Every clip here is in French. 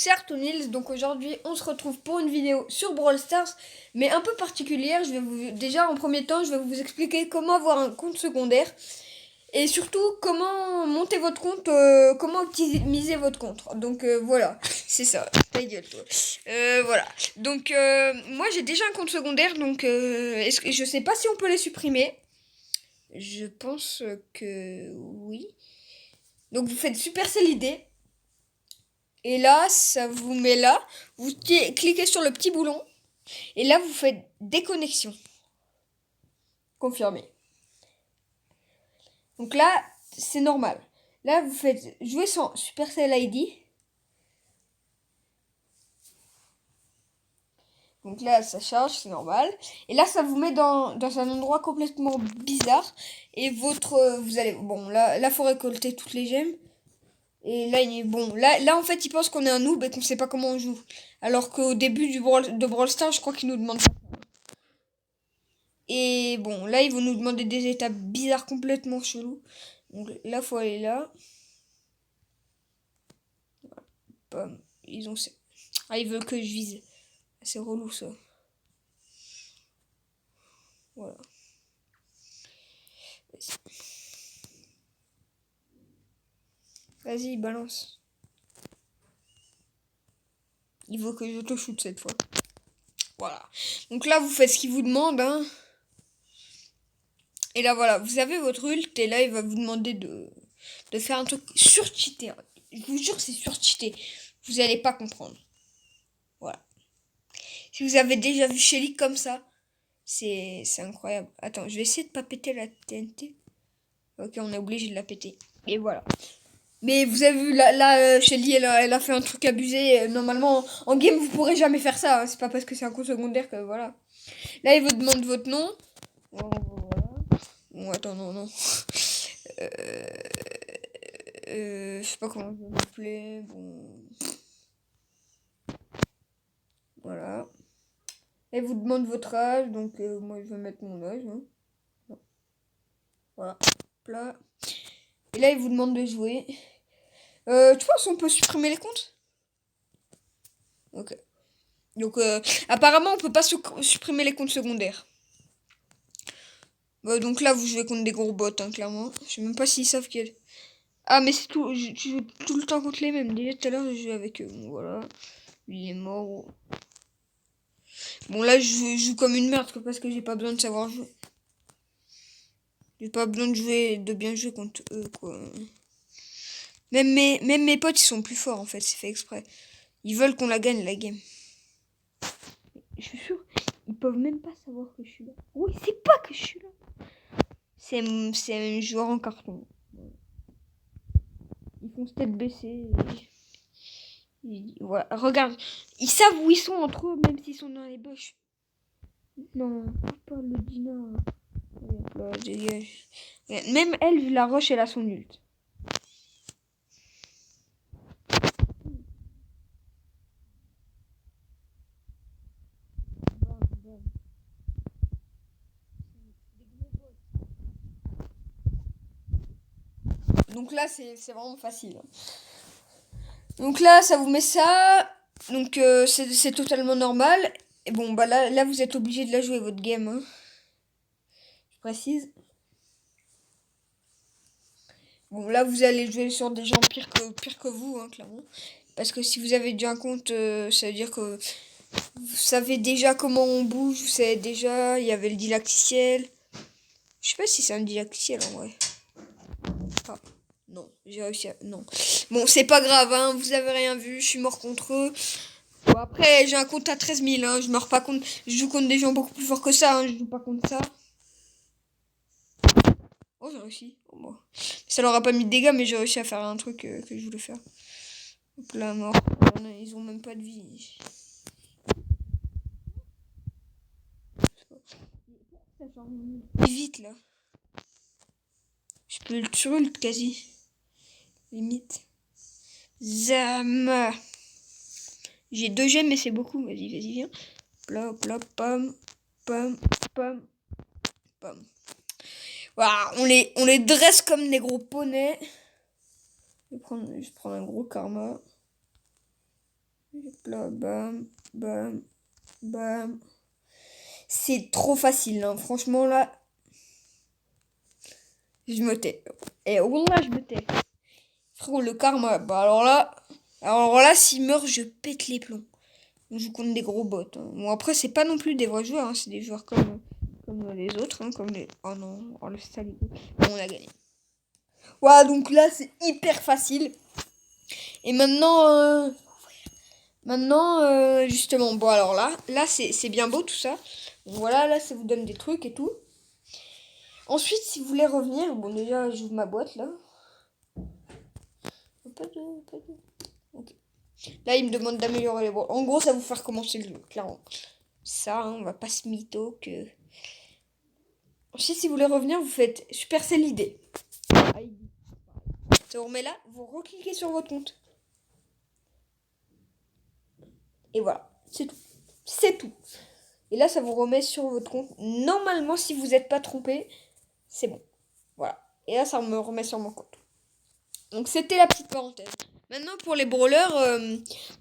C'est Artonils, donc aujourd'hui on se retrouve pour une vidéo sur Brawl Stars, mais un peu particulière. Déjà en premier temps, je vais vous expliquer comment avoir un compte secondaire et surtout comment monter votre compte, comment optimiser votre compte. Donc voilà, c'est ça. Ta gueule, toi. Voilà. Donc moi j'ai déjà un compte secondaire, donc je sais pas si on peut les supprimer. Je pense que oui. Donc vous faites Supercell ID. Et là, ça vous met là. Vous cliquez sur le petit boulon. Et là, vous faites déconnexion. Confirmé. Donc là, c'est normal. Là, vous faites jouer sans Supercell ID. Donc là, ça charge, c'est normal. Et là, ça vous met dans un endroit complètement bizarre. Et vous allez, bon, là, faut récolter toutes les gemmes. Et là, bon, là, en fait, ils pensent qu'on est un noob et qu'on sait pas comment on joue. Alors qu'au début de Brawl Stars, je crois qu'ils nous demandent. Et bon, là, ils vont nous demander des étapes bizarres complètement chelous. Donc là, faut aller là. Bam. Ils ont... Ah, ils veulent que je vise. C'est relou, ça. Voilà. Vas-y, balance. Il veut que je te shoot cette fois. Voilà. Donc là, vous faites ce qu'il vous demande, hein. Et là, voilà, vous avez votre ult. Et là, il va vous demander de faire un truc surcheaté. Hein. Je vous jure, c'est surcheaté. Vous allez pas comprendre. Voilà. Si vous avez déjà vu Shelly comme ça, c'est incroyable. Attends, je vais essayer de pas péter la TNT. Ok, on est obligé de la péter. Et voilà. Mais vous avez vu, là Shelly, elle a fait un truc abusé. Normalement, en game, vous pourrez jamais faire ça. Hein. C'est pas parce que c'est un compte secondaire que voilà. Là, il vous demande votre nom. Bon, voilà. Bon, attends, non. Euh, je sais pas comment je vais m'appeler. Bon. Voilà. Elle vous demande votre âge. Donc, moi, je vais mettre mon âge. Hein. Voilà. Là. Et là, il vous demande de jouer. Tu penses on peut supprimer les comptes? Ok. Donc, apparemment, on peut pas supprimer les comptes secondaires. Donc là, vous jouez contre des gros bots, hein, clairement. Je sais même pas s'ils savent qu'il y a... Ah, mais c'est tout. Tu joues tout le temps contre les mêmes. Déjà, tout à l'heure, je jouais avec eux. Bon, voilà. Lui, il est mort. Bon, là, je joue comme une merde, parce que j'ai pas besoin de savoir jouer. J'ai pas besoin de bien jouer contre eux, quoi. Même mes potes, ils sont plus forts, en fait. C'est fait exprès. Ils veulent qu'on la gagne, la game. Je suis sûr, ils peuvent même pas savoir que je suis là. Oui, c'est pas que je suis là. C'est un joueur en carton. Ils font se tête baissée. Voilà. Regarde, ils savent où ils sont entre eux, même s'ils sont dans les bush. Non, pas le Dina. Là, dégage. Même elle, la roche, elle a son ult. Donc là, c'est vraiment facile. Donc là, ça vous met ça. Donc c'est totalement normal. Et bon, bah là, vous êtes obligé de la jouer, votre game. Hein. Je précise. Bon, là, vous allez jouer sur des gens pire que vous, hein, clairement. Parce que si vous avez déjà un compte, ça veut dire que vous savez déjà comment on bouge. Vous savez déjà, il y avait le didacticiel. Je sais pas si c'est un didacticiel en vrai. Ah, non, j'ai réussi à... Non. Bon, c'est pas grave, hein, vous avez rien vu, je suis mort contre eux. Bon, après, j'ai un compte à 13 000, hein, je meurs pas contre... Je joue contre des gens beaucoup plus forts que ça, hein, je joue pas contre ça. Oh, j'ai réussi. Oh, bon. Ça leur a pas mis de dégâts, mais j'ai réussi à faire un truc que je voulais faire. Hop là, mort. Ils ont même pas de vie. Vite, là. Je peux le tuer, quasi. Limite. Zam. J'ai 2 gemmes, mais c'est beaucoup. Vas-y, viens. Hop là, pam, pam, pam, pam. Voilà, on les dresse comme des gros poneys. Je vais prendre un gros karma. Là, bam, bam, bam. C'est trop facile, hein. Franchement, là, je me tais. Et oh là, je me tais. Frérot, le karma, bah alors là, s'il meurt, je pète les plombs. On joue contre des gros bots, hein. Bon, après, c'est pas non plus des vrais joueurs, hein. C'est des joueurs comme les autres, hein. Comme les... Oh non, oh le sale. Bon, on a gagné. Voilà, donc là, c'est hyper facile. Et maintenant, justement, bon, alors là, c'est bien beau tout ça. Donc, voilà, là, ça vous donne des trucs et tout. Ensuite, si vous voulez revenir, bon, déjà, j'ouvre ma boîte là. Pas de. Ok. Là, il me demande d'améliorer les bras. En gros, ça va vous faire commencer le jeu, clairement. Ça, hein, on va pas se mytho que. Ensuite, si vous voulez revenir, vous faites Supercell ID. Ça vous remet là, vous recliquez sur votre compte. Et voilà, c'est tout. C'est tout. Et là, ça vous remet sur votre compte. Normalement, si vous n'êtes pas trompé, c'est bon. Voilà. Et là, ça me remet sur mon compte. Donc, c'était la petite parenthèse. Maintenant, pour les brawlers,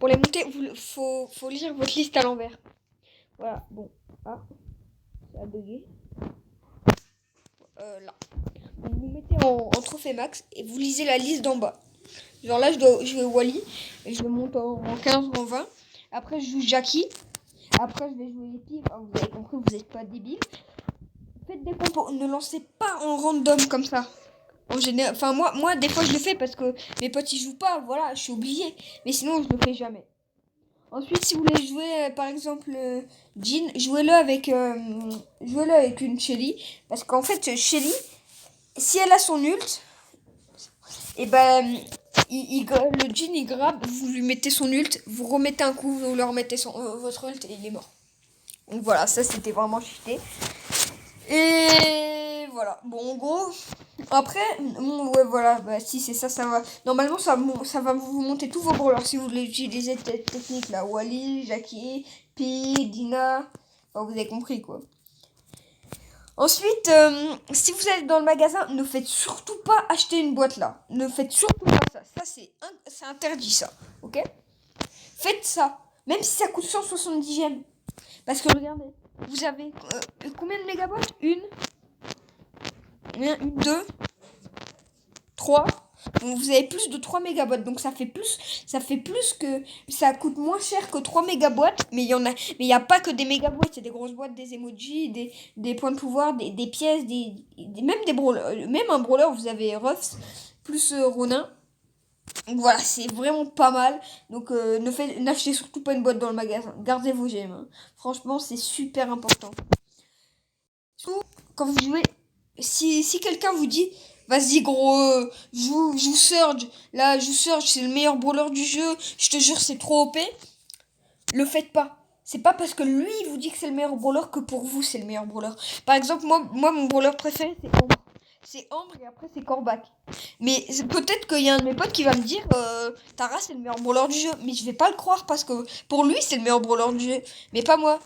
pour les monter, faut lire votre liste à l'envers. Voilà, bon. Ah, ça a bugué. Là. Donc, vous mettez en trophée max et vous lisez la liste d'en bas. Genre là, je vais Wally et je monte en 15 ou en 20. Après, je joue Jackie. Après, je vais jouer Yeti. Enfin, vous avez compris, vous n'êtes pas débile. Faites des compos. Ne lancez pas en random comme ça. En général, enfin moi, des fois, je le fais parce que mes potes ils jouent pas. Voilà, je suis obligée. Mais sinon, je le fais jamais. Ensuite, si vous voulez jouer, par exemple, Jean, jouez-le avec une Shelly. Parce qu'en fait, Shelly, si elle a son ult, et ben, le Jean il grab, vous lui mettez son ult, vous remettez un coup, vous lui remettez votre ult et il est mort. Donc voilà, ça c'était vraiment cheaté. Et voilà, bon en gros, après, ouais voilà, bah si c'est ça, ça va. Normalement ça va vous monter tous vos brawlers si vous voulez utiliser cette technique là. Wally, Jackie, Pi, Dina, enfin, vous avez compris quoi. Ensuite, si vous êtes dans le magasin, ne faites surtout pas acheter une boîte là. Ne faites surtout pas ça. Ça, c'est interdit ça. Ok? Faites ça. Même si ça coûte 170 gemmes. Parce que regardez, vous avez combien de mégabots? Une, deux, trois. Donc vous avez plus de 3 mégabots. Donc ça fait plus que. Ça coûte moins cher que 3 mégaboîtes. Mais il y a pas que des mégaboîtes. Il y a des grosses boîtes, des emojis, des points de pouvoir, des pièces, même des brawlers. Même un brawler, vous avez Ruffs plus Ronin. Donc voilà, c'est vraiment pas mal. Donc n'achetez surtout pas une boîte dans le magasin. Gardez vos gemmes. Hein. Franchement, c'est super important. Surtout quand vous jouez, si quelqu'un vous dit vas-y gros, joue Surge, là joue Surge, c'est le meilleur brawler du jeu, je te jure c'est trop OP, le faites pas. C'est pas parce que lui il vous dit que c'est le meilleur brawler que pour vous c'est le meilleur brawler. Par exemple, moi mon brawler préféré c'est Ambre. C'est Ambre et après c'est Corbac. Mais peut-être qu'il y a un de mes potes qui va me dire Tara c'est le meilleur brawler du jeu. Mais je vais pas le croire parce que pour lui c'est le meilleur brawler du jeu. Mais pas moi.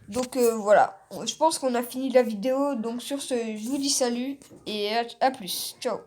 Donc voilà, je pense qu'on a fini la vidéo. Donc sur ce, je vous dis salut et à plus. Ciao.